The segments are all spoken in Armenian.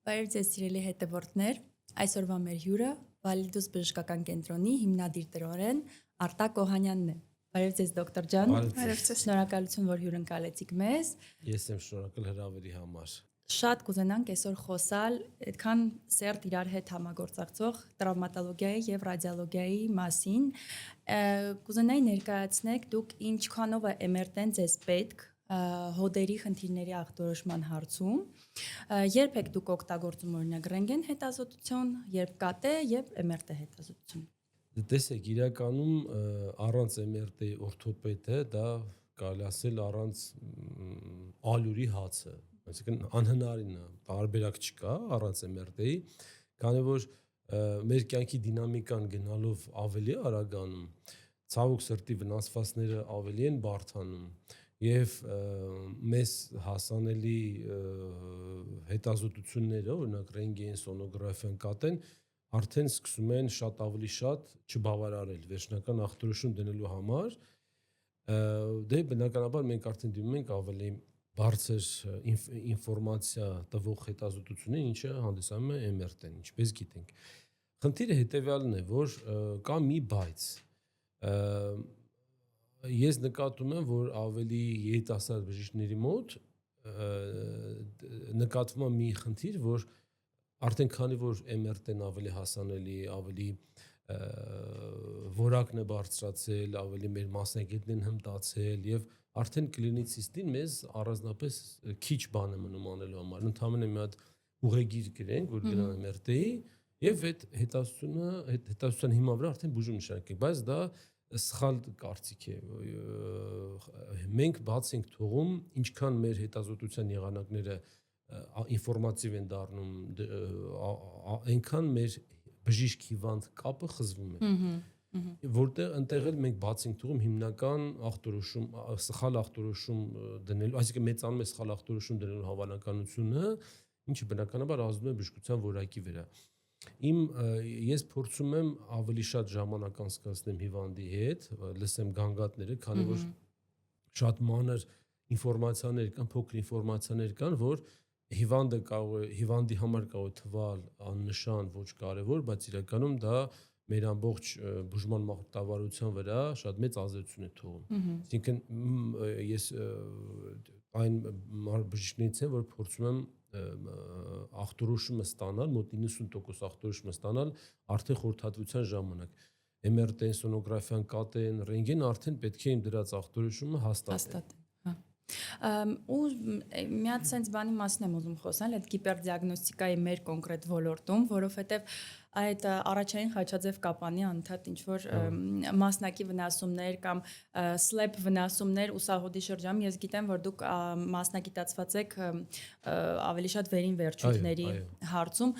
Բարև ձեզ սիրելի հետևորդներ, այսօրվա մեր հյուրը Վալիդուս բժշկական կենտրոնի հիմնադիր տնօրեն Արտակ Օհանյանն է։ Բարև ձեզ դոկտոր ջան։ Բարև ձեզ։ Շնորհակալություն, որ հյուրընկալեցիք մեզ։ Ես եմ շնորհակալ հրավերի համար։ Շատ կուզենանք այսօր խոսալ այդքան սերտ իրար հետ համագործակցող տրավմատոլոգիայի եւ ռադիոլոգիայի մասին։ Կուզենայի ներկայացնեք դուք ինչքանով է MRT-ն ձեզ պետք հոդերի խնդիրների ախտորոշման հարցում, երբ եք դուք օգտագործում օրինակ ռենտգեն հետազոտություն, երբ ԿՏ եւ MRT հետազոտություն։ Տեսեք, իրականում առանց MRT օրթոպեդը դա կարելի ասել առանց ալյուրի հացը, այսինքն անհնարին է, տարբերակ չկա առանց MRT-ի, քանի որ մեր կյանքի դինամիկան գնալով ավելի արագանում, ցավոք սրտի վնասվածքները ավելի են բարդանում եւ մեզ հասանելի հետազոտությունները, օրինակ ռենտգեն, սոնոգրաֆիան, ԿՏ-ն արդեն սկսում են շատ ավելի շատ չբավարարել վերջնական ախտորոշում դնելու համար, դե բնականաբար մենք արդեն դիմում ենք ավելի բարձր ինֆորմացիա տվող հետազոտություններին, ինչը հանդիսանում է MRT-ն, ինչպես գիտենք։ Խնդիրը հետեւյալն է, որ կա մի բայց ես նկատում եմ, որ ավելի երիտասարդ բժիշկների մոտ նկատվում է մի խնդիր, որ արդեն քանի որ MRT-ն ավելի հասանելի, ավելի որակն է բարձրացել, ավելի մեր մասնագետներն հմտացել եւ արդեն կլինիցիստին մեզ առանձնապես քիչ բան է մնում անելու համար։ Ընդհանրապես մի հատ ուղեգիր գրենք, որ գնան MRT-ի եւ այդ հետազոտության հիման վրա արդեն բուժում նշանակենք, բայց դա սխալ կարծիք է։ Մենք բաց ենք թողում, ինչքան մեր հետազոտության եղանակները ինֆորմատիվ են դառնում, այնքան մեր բժիշկ-հիվանդ կապը խզվում է։ Որտեղ ընտեղ էլ մենք բաց ենք թողում հիմնական ախտորոշում, սխալ ախտորոշում դնելու, այսինքն մեծանում է սխալ ախտորոշում դնելու հավանականությունը, ինչը բնականաբար ազդում է բժշկության որակի վրա։ Ես փորձում եմ ավելի շատ ժամանակ անցկացնեմ հիվանդի հետ, լսեմ գանգատները, քանի որ շատ մանր ինֆորմացիաներ կան, փոքր ինֆորմացիաներ կան, որ հիվանդի համար կարող է թվալ աննշան, ոչ կարևոր, բայց իրականում դա մեր ամբողջ բուժման մարտավարության վրա շատ մեծ ազդեցություն է թողում։ Այսինքն ես այն բժիշկներից եմ, որ փորձում եմ ախտորոշումը ստանալ, մոտ 90% ախտորոշումը ստանալ արդեն խորհրդատվության ժամանակ։ MRT-ն, սոնոգրաֆիան, ԿՏ-ն, ռենտգենը արդեն պետք է իմ դրած ախտորոշումը հաստատեն։ Ու մի հատ sense բանի մասին եմ ուզում խոսալ, այդ կիպերդիագնոստիկայի մեր կոնկրետ ոլորտում, որովհետև այդ առաջային խաչաձև կապանի անդադ ինչ որ մասնակի վնասումներ կամ սլեպ վնասումներ ուսահոդի շրջանում, ես գիտեմ, որ դուք մասնագիտացված եք ավելի շատ վերին վերջույթների հարցում։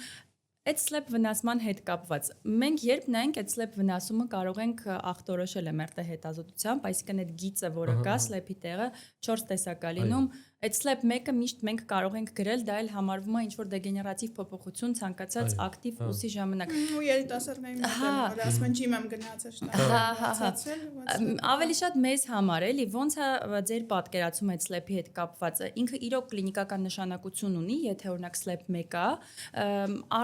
Այդ սլեպ վնասման հետ կապված մենք երբ նայենք այդ սլեպ վնասումը կարող ենք ախտորոշել MRT հետազոտությամբ, այսինքն այդ գիծը, որը կա սլեպի տեղը 4 տեսակ է լինում, այդ սլեպ 1-ը միշտ մենք կարող ենք գրել, դա էլ համարվում է ինչ-որ դեգեներատիվ փոփոխություն ցանկացած ակտիվ ուսի ժամանակ։ Ու երիտասարդների մոտ ասում են ջիմ եմ գնացել, ավելի շատ մեզ համար էլի, ոնց է ձեր պատկերացում այդ սլեպի հետ կապվածը, ինքը իրոք կլինիկական նշանակություն ունի, եթե օրինակ սլեպ 1 է,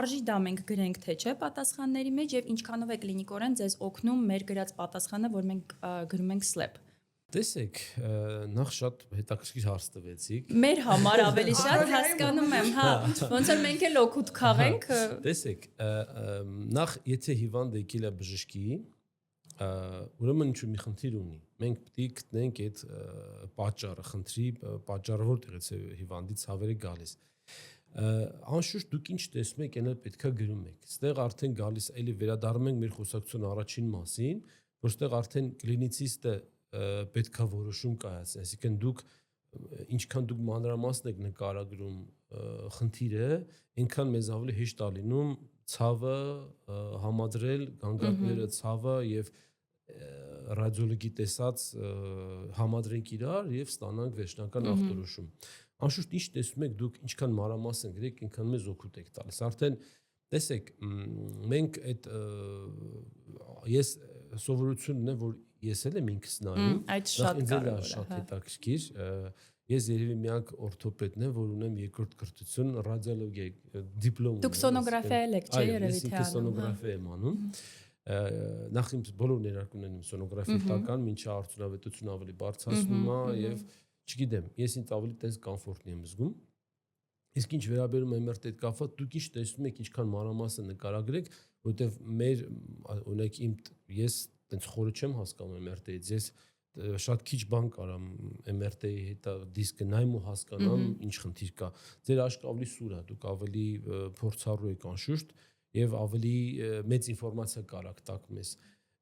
արժի դա մենք գրենք թե չէ պատասխանների մեջ եւ ինչքանով է կլինիկորեն ձեզ օգնում մեր գրած պատասխանը, որ մենք գրում ենք սլեպ։ Տեսեք, նախ շատ հետաքրքիր հարց տվեցիք։ Մեր համար ավելի շատ հասկանում եմ, հա, ոնց որ մենք էլ օգուտ քաղենք։ Տեսեք, նախ եթե հիվանդը եկել է բժշկի, ուրեմն ինչ-որ մի խնդիր ունի։ Մենք պետք է գտնենք այդ պատճառը, խնդրի պատճառը որտեղից է հիվանդի ցավերը գալիս։ Անշուշտ դուք ինչ տեսնում եք, այն էլ պետքա գրում եք։ Այստեղ արդեն գալիս էլի վերադառնում ենք մեր խոսակցության առաջին մասին, որտեղ արդեն կլինիցիստը պետքա որոշում կայացնի, այսինքն դուք ինչքան դուք մանրամասն եք նկարագրում խնդիրը, այնքան մեզ ավելի հեշտ է լինում ցավը համադրել, գանգատները, ցավը եւ ռադիոլոգի տեսած համադրենք իրար եւ ստանանք վերջնական ախտորոշում։ Անշուշտ ինչ տեսնում եք դուք ինչքան մանրամասն գրեք, այնքան մեզ օգուտ եք տալիս։ Արդեն տեսեք, մենք այդ ես սովորությունն է, որ ես էլ եմ ինքս նայում, այդ շատ կարևոր է, շատ հետաքրքիր, ես երևի միակ օրթոպեդն եմ, որ ունեմ երկրորդ կրթություն ռադիոլոգիա դիպլոմ։ Դուք սոնոգրաֆիա եք, չէ՞, երևի թե անում։ Սոնոգրաֆիա եմ անում։ Նախ իմ բոլոր ներարկումներն եմ սոնոգրաֆիական, մինչև արդյունավետությունը ավելի բարձրացնում է եւ չգիտեմ, ես ինձ ավելի տես կոմֆորտնի եմ զգում։ Իսկ ինչ վերաբերում է MRT-ի հետ կապված, դուք ինչ տեսնում եք, ինչքան մանրամասն նկարագրեք, որովհետեւ մեր օրինակ ես տենց խորը չեմ հասկանում MRT-ից, ես շատ քիչ բան կարամ MRT-ի հետ դիսկը նայեմ ու հասկանամ ինչ խնդիր կա։ Ձեր աշկը ավելի սուր է, դուք ավելի փորձառու եք անշուշտ եւ ավելի մեծ ինֆորմացիա կարաք տաք մեզ։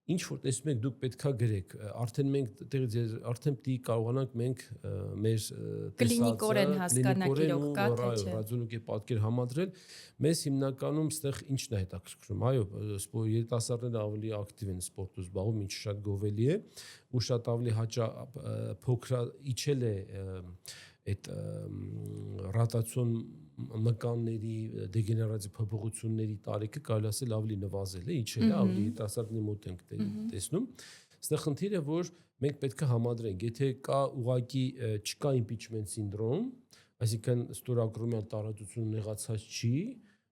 Ինչ որ տեսնում եք դուք պետքա գրեք, արդեն մենք արդեն պիտի կարողանանք մենք մեր կլինիկորեն հասկանանք իրոք կա թե չէ։ Ռադիոլոգիա պատկեր համադրել, մեզ հիմնականում այստեղ ինչն է հետաքրքրում։ Այո, երիտասարդները ավելի ակտիվ են սպորտով զբաղվում, ինչը շատ գովելի է, ու շատ ավելի փոքր իջել է այդ ռոտացիոն մկանների դեգեներատիվ փոփոխությունների տարիքը կարելի ասել ավելի նվազել է, իջել է, ավելի երիտասարդների մոտ ենք տեսնում։ Այստեղ խնդիրը որ մենք պետք է համադրենք, եթե կա ուղղակի չկա impeachment syndrome, այսինքն ստորագրումյալ տարածություն նեղացած չի,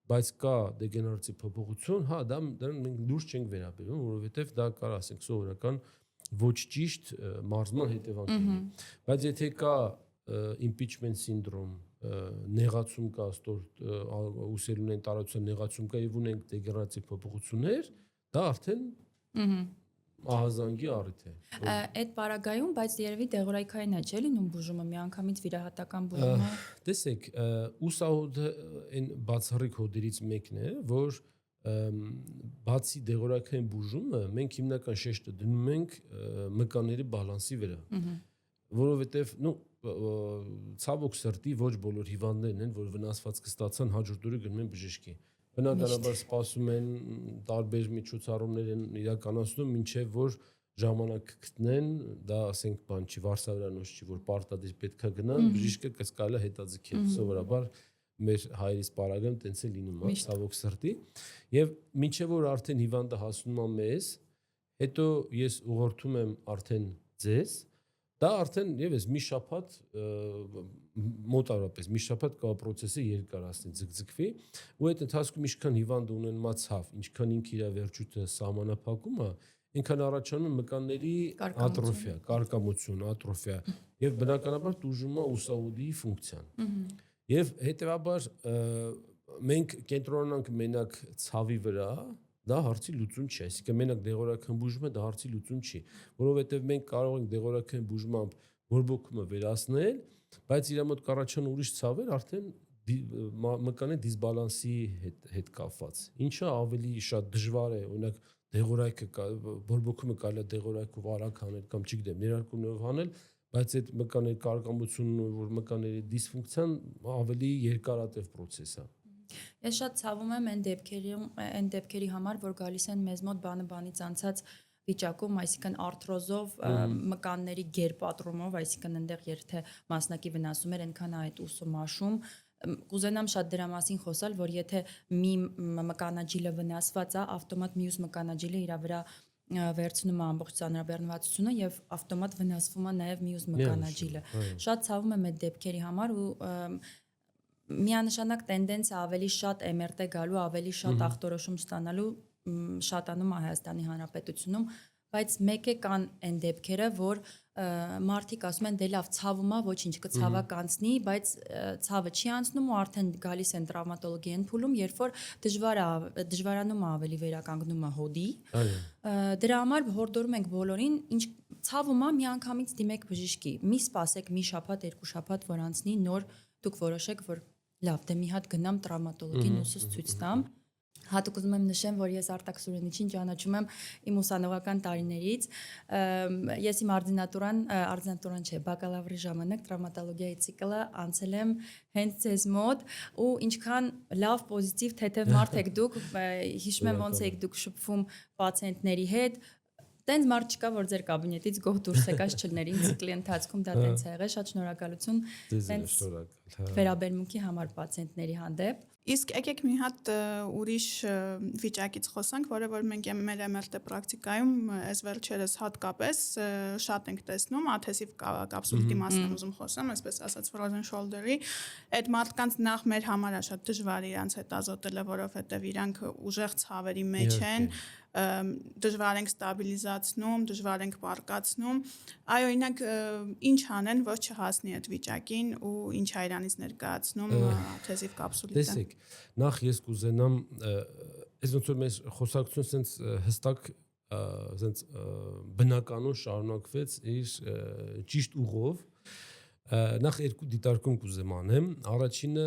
բայց կա դեգեներատիվ փոփոխություն, հա, դրան մենք դուրս չենք վերաբերում, որովհետև դա կարող ասենք սովորական ոչ ճիշտ մարզման հետևանք ունի։ Բայց եթե կա impeachment syndrome, նեղացում կա, ուսերունային տարածության նեղացում կա եւ ունենք դեգեներատիվ փոփոխություններ, դա արդեն ահազանգի առիթ է։ Այդ պարագայում, բայց երևի դեղորայքային է, չէ՞ լինում բուժումը, միանգամից վիրահատական բուժումը։ Տեսեք, ուսահոդը այն բացառիկ հոդերից մեկն է, որ բացի դեղորայքային բուժումը, մենք հիմնական շեշտը դնում ենք մկանների բալանսի վրա։ Որովհետև, ցավոք սրտի ոչ բոլոր հիվանդներն են, որ վնասվածք ստացան հաջորդ օրը գնում են բժշկի։ Բնականաբար սպասում են տարբեր միջոցառումներ են իրականացնում, մինչև որ ժամանակ գտնեն, դա ասենք բան չի, վարսավերանոց չի, որ պարտադիր պետքա գնան, բժիշկը կարելի է հետաձգել։ Սովորաբար մեր հայերից պարագայում տենց է լինում, ցավոք սրտի։ Եվ մինչև որ արդեն հիվանդը հասնում է մեզ, հետո ես ուղղորդում եմ արդեն ձեզ, դա արդեն եւս մի շաբաթ մոտավորապես մի շաբաթ կա process-ը երկարացնի, ձգձգվի, ու այդ ընթացքում ինչքան հիվանդը ունենա ցավ, ինչքան ինքը իր վերջույթը սահմանափակում է, ինքան առաջանում մկանների ատրոֆիա, կարկամություն, ատրոֆիա, եւ բնականաբար տուժում է ուսահոդի ֆունկցիան։ Եվ հետեւաբար մենք կենտրոնանանք մենակ ցավի վրա, դա հարցի լուծում չի, այսինքն մենակ դեղորայքային բուժումը դա հարցի լուծում չի, որովհետև մենք կարող ենք դեղորայքային բուժմամբ բորբոքումը վերացնել, բայց իր մոտ կառաջան ուրիշ ցավեր արդեն մկանի դիսբալանսի հետ կապված, ինչը ավելի շատ դժվար է, օրինակ դեղորայքը բորբոքումը կարելի է դեղորայքով արագ անել կամ չգիտեմ, ներարկումներով անել, բայց այդ մկաների կարկամությունն որ մկաների դիսֆունկցիան ավելի երկարատև process է։ Ես շատ ցավում եմ այն դեպքերի համար, որ գալիս են մեզ մոտ բանից անցած վիճակում, այսինքն արթրոզով, մկանների գերպատրումով, այսինքն այնտեղ եթե մասնակի վնասում էր, այնքան այդ ուսը մաշում, կուզենամ շատ դրա մասին խոսալ, որ եթե մի մկանաջիլը վնասված է, ավտոմատ մյուս մկանաջիլը իր վրա վերցնում է ամբողջ ծանրաբեռնվածությունը եւ ավտոմատ վնասվում է նաեւ մյուս մկանաջիլը։ Շատ ցավում եմ այդ դեպքերի համար ու միանշանակ տենդենսը ավելի շատ MRT գալու, ավելի շատ ախտորոշում ստանալու շատանում է Հայաստանի Հանրապետությունում, բայց մեկ է կան այն դեպքերը, որ մարդիկ ասում են դե լավ ցավում է, ոչինչ կցավա կանցնի, բայց ցավը չի անցնում ու արդեն գալիս են տրավմատոլոգի են փուլում, երբ որ դժվարանում է ավելի վերականգնումը հոդի։ Դրա համար հորդորում ենք բոլորին, ինչ ցավում է, միանգամից դիմեք բժշկի։ Մի սպասեք մի շաբաթ, երկու շաբաթ, որ անցնի, նոր դուք որոշեք, որ լավ, դե մի հատ գնամ տրավմատոլոգին ուսս ցույց տամ։ Հատուկ ուզում եմ նշեմ, որ ես Արտակ Սուրենիչին ճանաչում եմ իմ ուսանողական տարիներից։ Ես իմ արձանատուրան չէ, բակալավրի ժամանակ տրավմատոլոգիայի ցիկլը անցել եմ հենց ձեզ մոտ ու ինչքան լավ պոզիտիվ թեթև մարդ եք դուք, հիշում եմ ոնց եք դուք շփվում պացիենտների հետ, տենց մարդ չկա, որ ձեր կաբինետից գոհ դուրս եկած չլներ, ինձ ցիկլի ընթացքում դա տենց է եղել, շատ շնորհակալություն տենց վերաբերմունքի համար պացիենտների հանդեպ։ Իսկ եկեք մի հատ ուրիշ վիճակից խոսանք, որը որ մենք մեր MRT պրակտիկայում այս վերջերս հատկապես շատ ենք տեսնում, աթեսիվ կապսուլիտի մասն եմ ուզում խոսեմ, այսպես ասած frozen shoulder-ի, այդ մարդկանց նախ մեր համար է շատ դժվար իրանց հետ ազոտելը, որովհետև իրանք ուժեղ ցավերի մեջ են, դժվար ենք ստաբիլիզացնում, դժվար ենք պարկացնում։ Այո, օրինակ ինչ անեն, որ չհասնի այդ վիճակին ու ինչ է իրանից ներկայացնում աթեսիվ կապսուլիտը։ Տեսեք, նախ ես կուզենամ այս ոնց որ մեր խոսակցությունը sense հստակ sense բնականon շարունակվեց իր ճիշտ ուղով։ Նախ երկու դիտարկում կուզեմ անեմ։ Առաջինը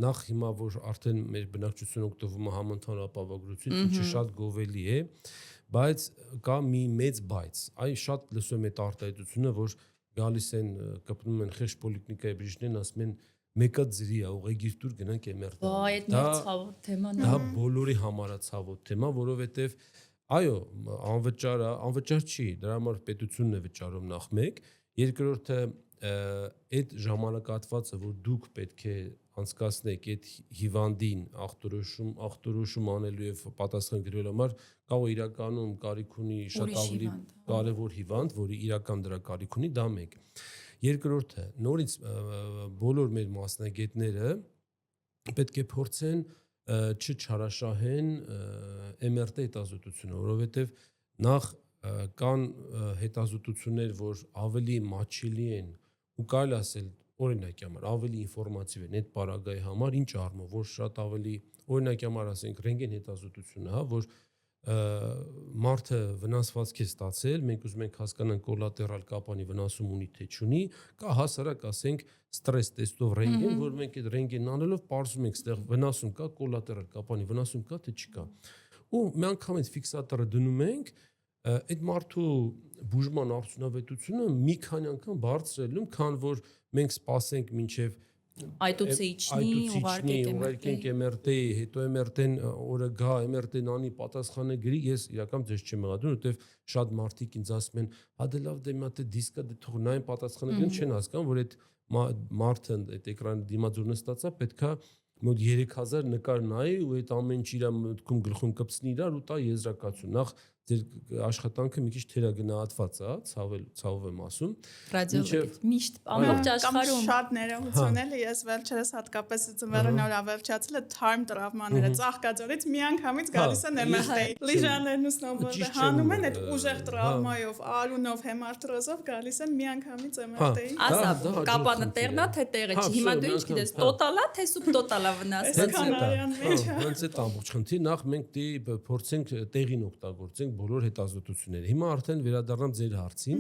նախ հիմա որ արդեն մեր բնակչությունը օգտվում է համընդհանուր ապահովագրությունից, ինչը շատ գովելի է, բայց կա մի մեծ բայց։ Այ շատ լսում եմ այդ արտահայտությունը, որ գալիս են կպնում են խեղճ պոլիկլինիկայի բժիշկներն, ասում են մեկը ձրի է, ուղեգիր տուր գնանք MRT։ Վայ, այդ մեր ցավոտ թեման է։ Դա բոլորի համար է ցավոտ թեմա, որովհետև այո, անվճար չի, դրա համար պետությունն է վճարում նախ մեկ, երկրորդը այդ ժամանակահատվածը, որ դուք պետք է անցկացնեք այդ հիվանդին ախտորոշում անելու եւ պատասխան գրելու համար, կա ու իրականում կարիք ունի շատ ավելի կարևոր հիվանդ, որի իրական դրա կարիք ունի, դա մեկ։ Երկրորդը, նորից բոլոր մեր մասնագետները պետք է փորձեն չչարաշահեն MRT հետազոտությունը, որովհետև նախ կան հետազոտություններ, որ ավելի մատչելի են ու կարելի ասել օրինակի համար ավելի ինֆորմատիվ են այդ պարագայի համար, ինչ առումով, որ շատ ավելի օրինակի համար ասենք ռենտգեն հետազոտությունը, հա, որ մարդը վնասվածք է ստացել, մենք ուզում ենք հասկանանք կոլատերալ կապանի վնասում ունի թե չունի, կա հասարակ ասենք ստրես տեստով ռենտգեն, որ մենք այդ ռենտգենն անելով պարզում ենք, այդտեղ վնասում կա, կոլատերալ կապանի վնասում կա թե չկա։ Ու մի անգամ այդ ֆիքսատորը դնում ենք, այդ մարդու բուժման արդյունավետությունը մի քանի անգամ բարձրելում, քան որ մենք սպասենք մինչև այտուցը իջնի, ուղարկենք MRT-ի, հետո MRT-ն օրը գա, MRT-ն անի, պատասխանը գրի, ես իրական ձեզ չեմ եղադրում, որովհետև շատ մարդիկ ինձ ասում են, հա դե լավ, դե մի հատ դիսկա դե թող նայեն պատասխանը գրեն, չեն հասկանում, որ այդ մարդը այդ էկրանի դիմաց որ նստած է, պետքա մոտ 3000 նկար նայի ու այդ ամեն ինչ իր մտքում գլխում կպցնի իրար ու տա եզրակացություն։ Նախ ձեր աշխատանքը մի քիչ թերագնահատված է, ցավով եմ ասում։ Ռադիոլոգիա միշտ ամբողջ աշխարհում շատ ներողություն էլի, ես վերջերս հատկապես ծնվերը նոր ավերջացել է թարմ տրավմաները, ծաղկաձորից միանգամից գալիս են MRT-ի։ Լիժաներն ու սնոուբորդը հանում են այդ ուժեղ տրավմայով, արունով, հեմարտրոզով գալիս են միանգամից MRT-ի։ Ասա, կապանը տեղնա թե տեղը չի։ Հիմա դու ինչ գիտես, տոտալա թե սուբտոտալա վնասվածություն։ Ոնց է ամբողջ խնդիր, նախ մենք փորձենք տեղին օգտագործենք բոլոր հետազոտությունները։ Հիմա արդեն վերադառնամ ձեր հարցին։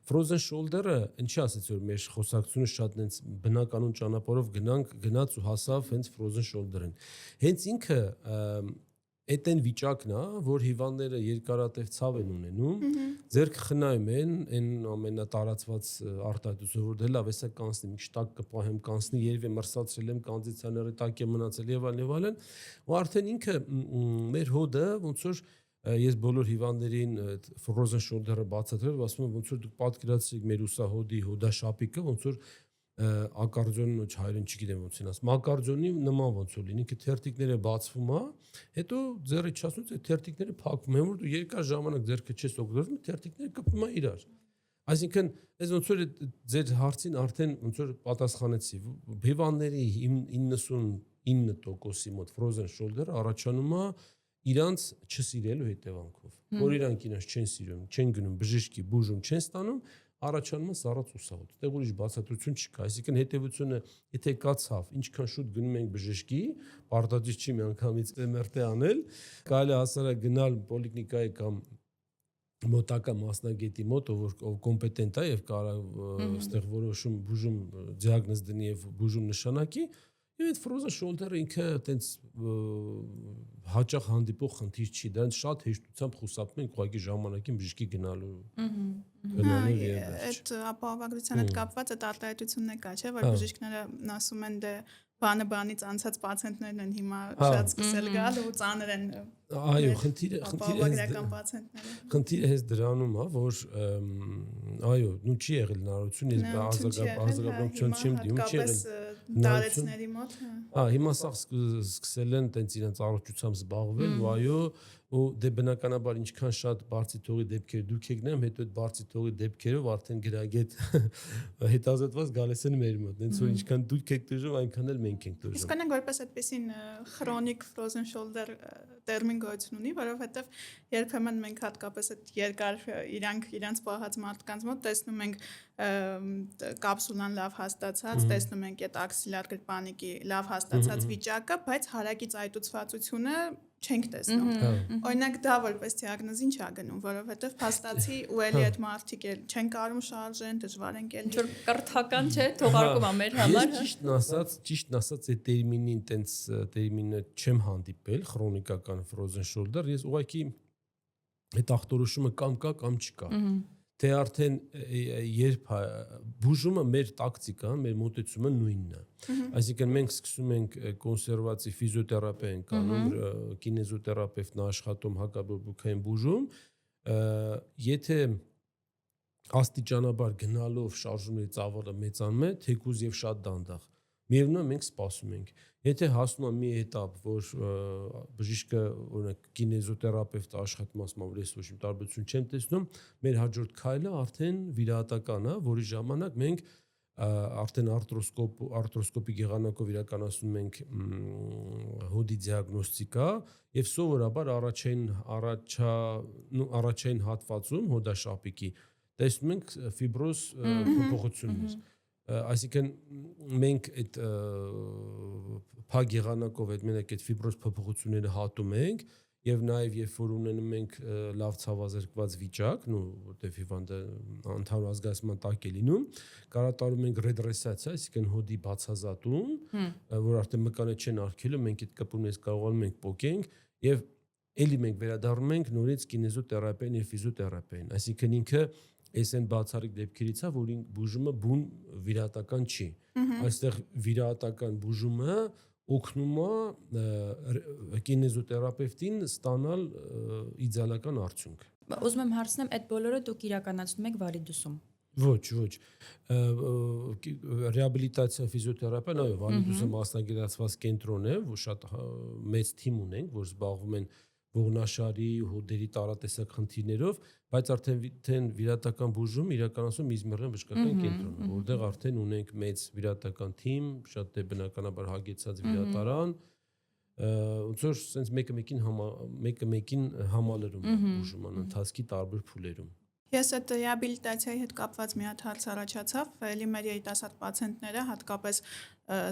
Frozen shoulder-ը, ինչի ասեցի որ մեր խոսակցությունը շատ հենց բնականon ճանապարհով գնաց ու հասավ հենց frozen shoulder-ին։ Հենց ինքը այդ այն վիճակն է, որ հիվանդները երկարատև ցավ են ունենում, ձերք խնայում են այն ամենատարածված արտահայտությունը, որ դե լավ, էսա կանցնի, մի քիչ տակ կպահեմ, կանցնի, երևի մրսացրել եմ, կոնդիցիոները տակ է մնացել եւ այլն, ու արդեն ինքը մեր հոդը ոնց որ ես բոլոր հիվանդներին frozen shoulder-ը բացատրել, ասում եմ ոնց որ դուք պատկերացրեք մեր ուսահոդի հոդաշապիկը, ոնց որ ակարդիոնը հայերեն չգիտեմ ոնց են ասում, ակարդիոնի նման ոնց որ լինի, ինքը թերթիկները բացվում է, հետո ձեռի չասնուց այդ թերթիկները փակվում են, որ դու երկար ժամանակ ձեռքը չես օգտվում, թերթիկները կպում են իրար։ Այսինքն, այս ոնց որ ձեր հարցին արդեն ոնց որ պատասխանեցի, հիվանդների 99%-ի մոտ frozen shoulder-ը առաջանում է իրանց չսիրելու հետևանքով, որ իրանք իրենց չեն սիրում, չեն գնում բժշկի, բուժում չեն ստանում, առաջանում է սառած ուսահոդ։ Այդտեղ ուրիշ բացատրություն չկա, այսինքն հետևությունը, եթե կա ցավ, ինչքան շուտ գնում ենք բժշկի, պարտադիր չի միանգամից MRT անել, կարելի է հասարակ գնալ պոլիկլինիկայի կամ մոտակա մասնագետի մոտ, ով կոմպետենտ է եւ կարող այստեղ որոշում բուժում դիագնոզ դնի եւ բուժում նշանակի, եւ այդ frozen shoulder-ը ինքը այտենց հաճախ հանդիպող խնդիր չի, դրանց շատ հեշտությամբ խուսափում ենք ուղղակի ժամանակին բժշկի գնալու։ Այդ ապահովագրության հետ կապված այդ արտահայտությունն է կա, չէ՞, որ բժիշկները ասում են դե բանից անցած պացիենտներն են հիմա շատ սկսել գալ ու ծանր են այո, խնդիրը հենց դրանում է, որ այո, նու չի եղել հնարություն, ես ազգագրություն չեմ դիմում, չի եղել դարեցների մոտ։ Հիմա սա սկսել են տենց իրենց առողջությամբ զբաղվել, ու այո, ու դե բնականաբար ինչքան շատ բարձի թողի դեպքեր դուք եք նայում, հետո այդ բարձի թողի դեպքերով արդեն գրագետ հետազոտված գալիս են մեր մոտ, հենց որ ինչքան դուք եք դժում, այնքան էլ մենք ենք դժում։ Իսկ անենք որպես այդպեսին chronic frozen shoulder տերմին գոյություն ունի, որովհետև երբեմն մենք հատկապես այդ երկար իրանց պահած մարդկանց մոտ տեսնում ենք կապսուլան լավ հաստացած, տեսնում ենք այդ աքսիլար գրպանիկի լավ հաստացած վիճակը, բայց հարակի ծայտուցվածությունը չենք տեսնում։ Օրինակ դա որպես դիագնոզ ինչ է գնում, որովհետև փաստացի ու էլի այդ մարդիկ էլ չեն կարում շարժեն, դժվար են կել։ Ինչ-որ կրթական չէ, թողարկում է մեր համար։ Ճիշտն ասած, այդ տերմինին տենց տերմինը չեմ հանդիպել, քրոնիկական frozen shoulder, ես ուղղակի այդ ախտորոշումը կամ կա կամ չկա։ Թե արդեն երբ բուժումը մեր տակտիկան, մեր մոտեցումը նույնն է։ Այսինքն մենք սկսում ենք կոնսերվացիվ ֆիզիոթերապիա ենք անում, կինեզոթերապևտն աշխատում հակաբորբոքային բուժում, եթե աստիճանաբար գնալով շարժումների ծավալը մեծանում է, թեկուզ եւ շատ դանդաղ, միևնույն մենք սպասում ենք։ Եթե հասնում է մի этап, որ բժիշկը օրինակ կինեզոթերապևտը աշխատում ասում է, որ ես ոչ մի տարբերություն չեմ տեսնում, մեր հաջորդ քայլը արդեն վիրահատական է, որի ժամանակ մենք արդեն արտրոսկոպիկ եղանակով իրականացնում ենք հոդի դիագնոստիկա եւ սովորաբար առաջային հատվածում հոդաշապիկի տեսնում ենք ֆիբրոզ փոփոխություններ։ Այսինքն մենք այդ փակ եղանակով այդ մենակ այդ ֆիբրոզ փոփոխությունները հատում ենք եւ նաեւ երբ որ ունենում ենք լավ ցավազրկված վիճակ, որտեղ հիվանդը ընդհանուր ազգացման տակ է լինում, կարատարում ենք ռեդրեսացիա, այսինքն հոդի բացազատում, որ արդեն մկանը չեն արգելում, մենք այդ կպումից կարողանում ենք փոկենք եւ էլի մենք վերադառնում ենք նորից կինեզոթերապիային եւ ֆիզիոթերապիային, այսինքն ինքը այս են բացառիկ դեպքերից է, որ բուժումը բուն վիրահատական չի։ Այստեղ վիրահատական բուժումը օգնում է կինեզոթերապևտին ստանալ իդեալական արդյունք։ Ուզում եմ հարցնեմ, այդ բոլորը դուք իրականացնում եք վարիդուսում։ Ոչ։ Ռեաբիլիտացիա ֆիզիոթերապիան, այո, վարիդուսը մասնագիտացված կենտրոն է, որ շատ մեծ թիմ ունենք, որ զբաղվում են ողնաշարի, հոդերի տարատեսակ խնդիրներով, բայց արդեն վիրահատական բուժում իրականացում Իզմիրյան բժշկական կենտրոնում, որտեղ արդեն ունենք մեծ վիրահատական թիմ, շատ բնականաբար հագեցած վիրահատարան, ոնց որ sense մեկը-մեկին համալրում բուժման ընթացքի տարբեր փուլերում։ Ես այդ ռեաբիլիտացիայի հետ կապված մի հատ հարց առաջացավ, էլի մեր երիտասարդ պացիենտները, հատկապես